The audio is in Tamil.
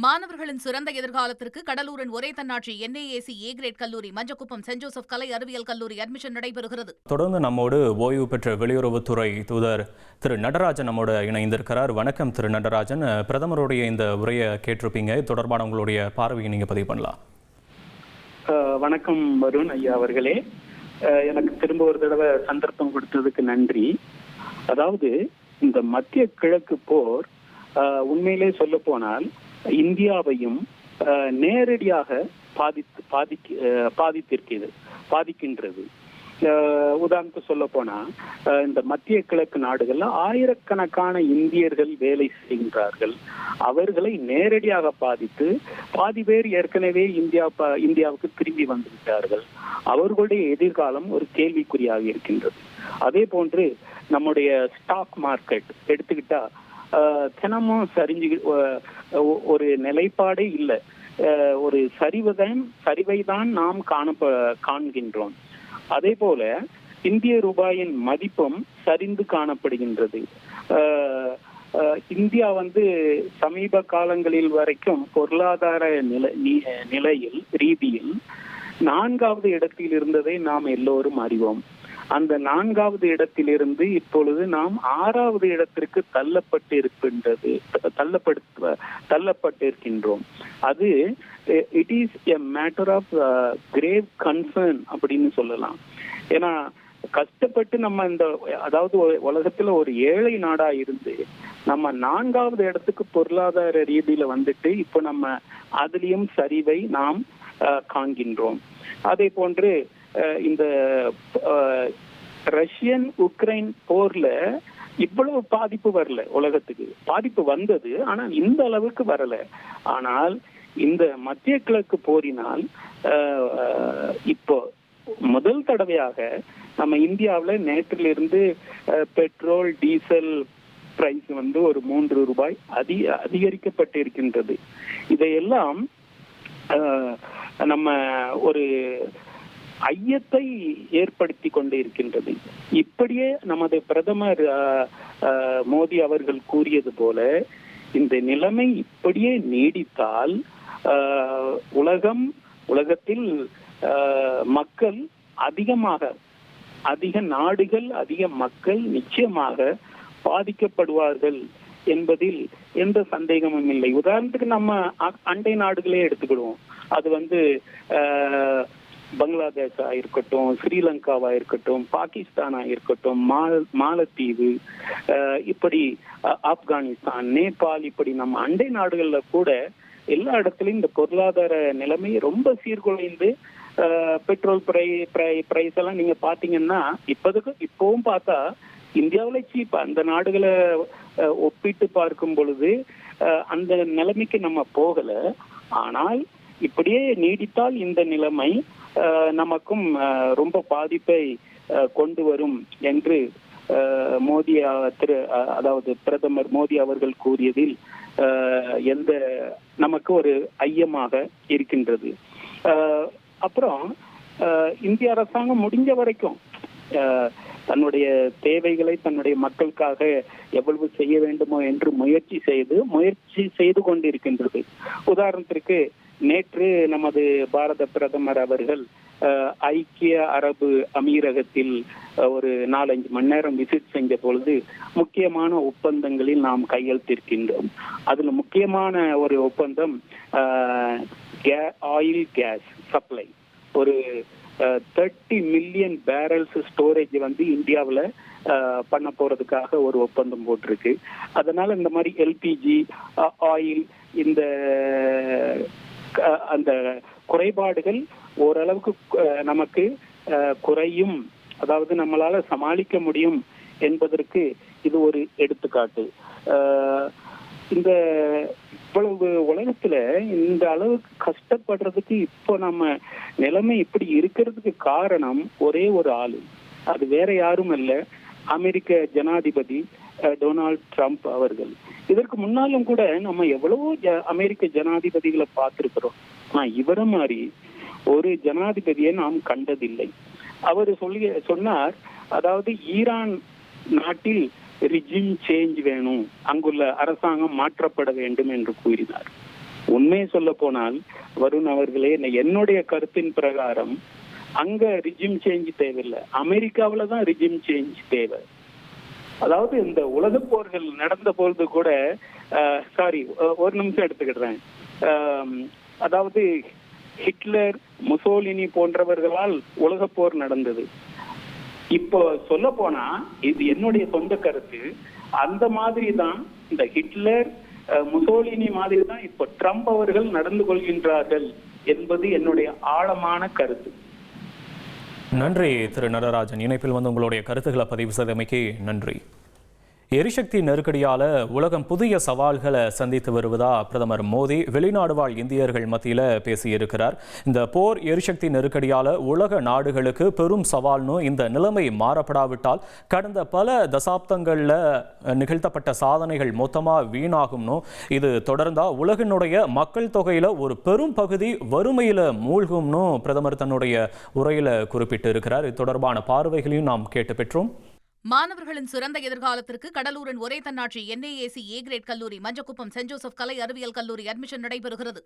மாணவர்களின் சிறந்த எதிர்காலத்திற்கு கடலூரின் ஒரே தன்னாட்சி NAAC A கிரேட் கல்லூரி மஞ்சக்குப்பம் சென்ட் ஜோசப் கலை அறிவியல் கல்லூரி அட்மிஷன் நடைபெறுகிறது. தொடர்ந்து நம்மோடு ஓய்வு பெற்ற வெளியுறவுத்துறை தூதர் திரு நடராஜன் நம்மோடு இணைந்திருக்கிறார். வணக்கம் திரு நடராஜன். பிரதமருடைய இந்த உரையை கேட்டிருப்பீங்க. தொடர்பான உங்களுடைய பார்வையை நீங்க பதிவு பண்ணலாம். வணக்கம் வருண் ஐயா அவர்களே. எனக்கு திரும்ப ஒரு தடவை சந்தர்ப்பம் கொடுத்ததுக்கு நன்றி. அதாவது இந்த மத்திய கிழக்கு போர் உண்மையிலே சொல்ல போனால் இந்தியாவையும் நேரடியாக பாதிக்கின்றது. உதாரணத்துக்கு சொல்ல போனா இந்த மத்திய கிழக்கு நாடுகள்ல ஆயிரக்கணக்கான இந்தியர்கள் வேலை செய்கின்றார்கள். அவர்களை நேரடியாக பாதித்து பாதி பேர் ஏற்கனவே இந்தியாவுக்கு திரும்பி வந்து விட்டார்கள். அவர்களுடைய எதிர்காலம் ஒரு கேள்விக்குறியாக இருக்கின்றது. அதே போன்று நம்முடைய ஸ்டாக் மார்க்கெட் எடுத்துக்கிட்டா தினமும் சரிஞ்சு ஒரு நிலைப்பாடே இல்லை. ஒரு சரிவை தான் நாம் காண்கின்றோம். அதே போல இந்திய ரூபாயின் மதிப்பும் சரிந்து காணப்படுகின்றது. இந்தியா சமீப காலங்களில் வரைக்கும் பொருளாதார நிலையில் ரீதியில் 4வது இடத்தில் இருந்ததை நாம் எல்லோரும் அறிவோம். அந்த 4வது இடத்திலிருந்து இப்பொழுது நாம் 6வது இடத்திற்கு தள்ளப்பட்டிருக்கின்றோம். அது it is a matter of grave concern அப்படின்னு சொல்லலாம். ஏன்னா கஷ்டப்பட்டு நம்ம அதாவது உலகத்துல ஒரு ஏழை நாடா இருந்து நம்ம 4வது இடத்துக்கு பொருளாதார ரீதியில வந்துட்டு இப்போ நம்ம அதுலயும் சரிவை நாம் காண்கின்றோம். அதே போன்று இந்த ரஷ்யன் உக்ரைன் போர்ல இவ்வளவு பாதிப்பு வரல. உலகத்துக்கு பாதிப்பு வந்தது, ஆனா இந்த அளவுக்கு வரல. ஆனால் இந்த மத்திய கிழக்கு போரினால் இப்போ முதல் தடவையாக நம்ம இந்தியாவில நேற்றிலிருந்து பெட்ரோல் டீசல் பிரைஸ் ஒரு 3 ரூபாய் அதிகரிக்கப்பட்டிருக்கின்றது. இதையெல்லாம் நம்ம ஒரு ஐயத்தை ஏற்படுத்தி கொண்டு இருக்கின்றது. இப்படியே நமது பிரதமர் மோடி அவர்கள் கூறியது போல இந்த நிலைமை இப்படியே நீடித்தால் உலகத்தில் மக்கள் அதிக நாடுகள் அதிக மக்கள் நிச்சயமாக பாதிக்கப்படுவார்கள் என்பதில் எந்த சந்தேகமும் இல்லை. உதாரணத்துக்கு நம்ம அண்டை நாடுகளே எடுத்துக்கிடுவோம். அது பங்களாதேஷா இருக்கட்டும், ஸ்ரீலங்காவா இருக்கட்டும், பாகிஸ்தானா இருக்கட்டும், மாலத்தீவு, இப்படி ஆப்கானிஸ்தான், நேபாள், இப்படி நம்ம அண்டை நாடுகள்ல கூட எல்லா இடத்துலயும் இந்த பொருளாதார நிலைமை ரொம்ப சீர்குலைந்து பெட்ரோல் பிரைஸ் எல்லாம் நீங்க பாத்தீங்கன்னா இப்பவும் பார்த்தா இந்தியாவில சீப். அந்த நாடுகளை ஒப்பிட்டு பார்க்கும் பொழுது அந்த நிலைமைக்கு நம்ம போகல. ஆனால் இப்படியே நீடித்தால் இந்த நிலைமை நமக்கும் ரொம்ப பாதிப்பை கொண்டு வரும் என்று அதாவது பிரதமர் மோடி அவர்கள் கூறியதில் நமக்கு ஒரு ஐயமாக இருக்கின்றது. அப்புறம் இந்திய அரசாங்கம் முடிஞ்ச வரைக்கும் தன்னுடைய தேவைகளை தன்னுடைய மக்களுக்காக எவ்வளவு செய்ய வேண்டுமோ என்று முயற்சி செய்து கொண்டிருக்கின்றது. உதாரணத்திற்கு நேற்று நமது பாரத பிரதமர் அவர்கள் ஐக்கிய அரபு அமீரகத்தில் ஒரு 4-5 மணி நேரம் விசிட் செஞ்ச பொழுது முக்கியமான ஒப்பந்தங்களில் நாம் கையெழுத்திருக்கின்றோம். அதுல முக்கியமான ஒரு ஒப்பந்தம் ஆயில் கேஸ் சப்ளை. ஒரு 30 மில்லியன் பேரல்ஸ் ஸ்டோரேஜ் இந்தியாவில் பண்ண போறதுக்காக ஒரு ஒப்பந்தம் போட்டிருக்கு. அதனால இந்த மாதிரி எல்பிஜி ஆயில் இந்த அந்த குறைபாடுகள் ஓரளவுக்கு நமக்கு குறையும், அதாவது நம்மளால சமாளிக்க முடியும் என்பதற்கு இது ஒரு எடுத்துக்காட்டு. இந்த இவ்வளவு உலகத்துல இந்த அளவுக்கு கஷ்டப்படுறதுக்கு இப்போ நம்ம நிலைமை இப்படி இருக்கிறதுக்கு காரணம் ஒரே ஒரு ஆளு. அது வேற யாரும் இல்ல, அமெரிக்க ஜனாதிபதி டொனால்ட் ட்ரம்ப் அவர்கள். இதற்கு முன்னாலும் கூட நம்ம எவ்வளவோ அமெரிக்க ஜனாதிபதிகளை பார்த்திருக்கிறோம். ஆனா இவர மாதிரி ஒரு ஜனாதிபதியை நாம் கண்டதில்லை. அவர் சொன்னார், அதாவது ஈரான் நாட்டில் ரிஜிம் சேஞ்ச் வேணும், அங்குள்ள அரசாங்கம் மாற்றப்பட வேண்டும் என்று கூறினார். உண்மையை சொல்ல போனால் வருண் அவர்களே, என்னுடைய கருத்தின் பிரகாரம் அங்க ரிஜிம் சேஞ்ச் தேவையில்லை, அமெரிக்காவில தான் ரிஜிம் சேஞ்ச் தேவை. அதாவது இந்த உலக போர்கள் நடந்த பொழுது கூட ஒரு நிமிஷம் எடுத்துக்கிடுறேன். அதாவது ஹிட்லர், முசோலினி போன்றவர்களால் உலக போர் நடந்தது. இப்போ சொல்ல போனா இது என்னுடைய சொந்த கருத்து, அந்த மாதிரி தான் இந்த ஹிட்லர், முசோலினி மாதிரி தான் இப்போ ட்ரம்ப் அவர்கள் நடந்து கொள்கின்றார்கள் என்பது என்னுடைய ஆழமான கருத்து. நன்றி திரு நடராஜன், இணைப்பில் வந்து உங்களுடைய கருத்துக்களை பதிவு செய்தமைக்கு நன்றி. எரிசக்தி நெருக்கடியால உலகம் புதிய சவால்களை சந்தித்து வருவதா பிரதமர் மோடி வெளிநாடு வாழ் இந்தியர்கள் மத்தியில் பேசியிருக்கிறார். இந்த போர் எரிசக்தி நெருக்கடியால உலக நாடுகளுக்கு பெரும் சவால்னு, இந்த நிலைமை மாறப்படாவிட்டால் கடந்த பல தசாப்தங்களில் நிகழ்த்தப்பட்ட சாதனைகள் மொத்தமாக வீணாகும்னு, இது தொடர்ந்தா உலகினுடைய மக்கள் தொகையில் ஒரு பெரும் பகுதி வறுமையில் மூழ்கும்னு பிரதமர் தன்னுடைய உரையில் குறிப்பிட்டு இருக்கிறார். இது தொடர்பான பார்வைகளையும் நாம் கேட்டு பெற்றோம். மாணவர்களின் சிறந்த எதிர்காலத்திற்கு கடலூரின் ஒரே தன்னாட்சி NAAC A கிரேட் கல்லூரி மஞ்சக்குப்பம் சென்ட் ஜோசப் கலை அறிவியல் கல்லூரி அட்மிஷன் நடைபெறுகிறது.